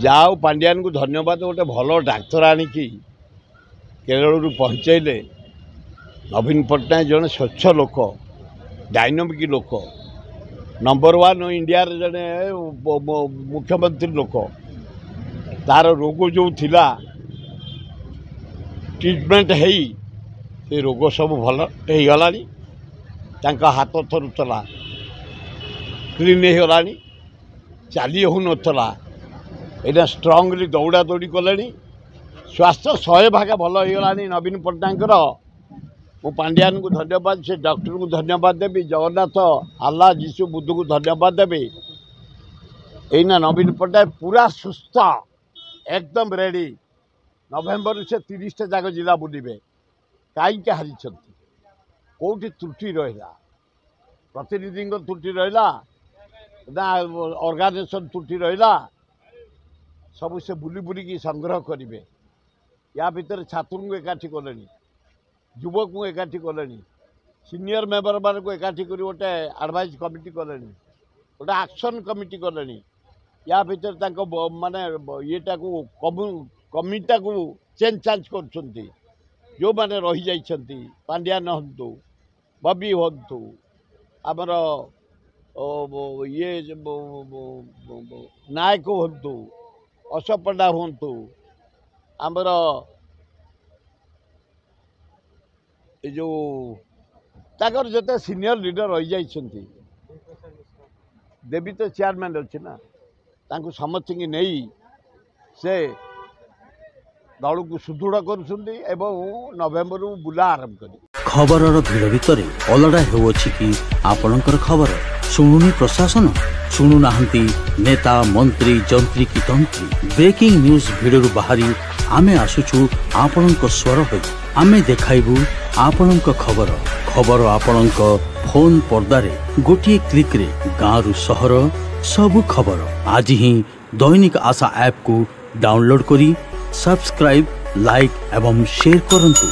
जाओ पांड्यान को धन्यवाद गोटे भल डाक्तर आणिकी केरल पहुँचैले। नवीन पट्टनायक जड़े स्वच्छ लोक डायनामिक लोक नंबर 1 इंडिया जड़े मुख्यमंत्री लोक तार रोग जो थिला ट्रीटमेंट है से रोग सब भल हो गलानी हाथ थरुला क्लीन हो गलानी चली हो नथला एटा स्ट्रांगली दौड़ा दौड़ी कले स्वास्थ्य 100 भाग भल हो गलानी नवीन पट्टनायक मु पांड्यान को धन्यवाद से डॉक्टर को धन्यवाद देवी जगन्नाथ आल्लाह जीशु बुद्ध को धन्यवाद देवी। एना नवीन पट्टनायक पूरा सुस्थ एकदम रेडी नवेम्बर से 30 जाक जिला बुलवे कहीं हारी कौटी त्रुटि रहा प्रतिनिधि त्रुटि रहा ना ऑर्गेनाइजेशन त्रुटि रहा सब से बुली बुलिकी संग्रह करेंगे या भितर छात्र को एकाठी कले युवक को एकाठी कले सीनियर मेम्बर मान को एकाठी कर गोटे एडवाइस कमिटी कले गोटे एक्शन कमिटी कले या भितर माने येटा को कमिटा को चेंज चांज कर जो मैंने रही जाइछंती पांड्यान हंतु बबी हंतु आमर ये नायक हंतु अशोक पंडा हंतु आमर जो ताकर जते सीनियर लीडर रही जाइछंती देवी तो चेयरमैन अच्छी ना तांको समस्त की नहीं से दल को सुदृढ़ कर नवेम्बर बुला आरंभ कर खबर भिड़ भितर अलड़ा कि आपणकर खबर शुणुनी प्रशासन शुणु नाहंती नेता मंत्री जंत्री की तंत्री ब्रेकिंग न्यूज भिड़ बाहरी आमे आसुचु आपणक स्वर हो आमे देखाइबु आपणक खबर खबर आपणक फोन पर्दारे गोटे क्लिक रे गाँव सहर सबु खबर आज ही दैनिक आशा ऐप को डाउनलोड करी सब्सक्राइब लाइक एवं शेयर करंतु।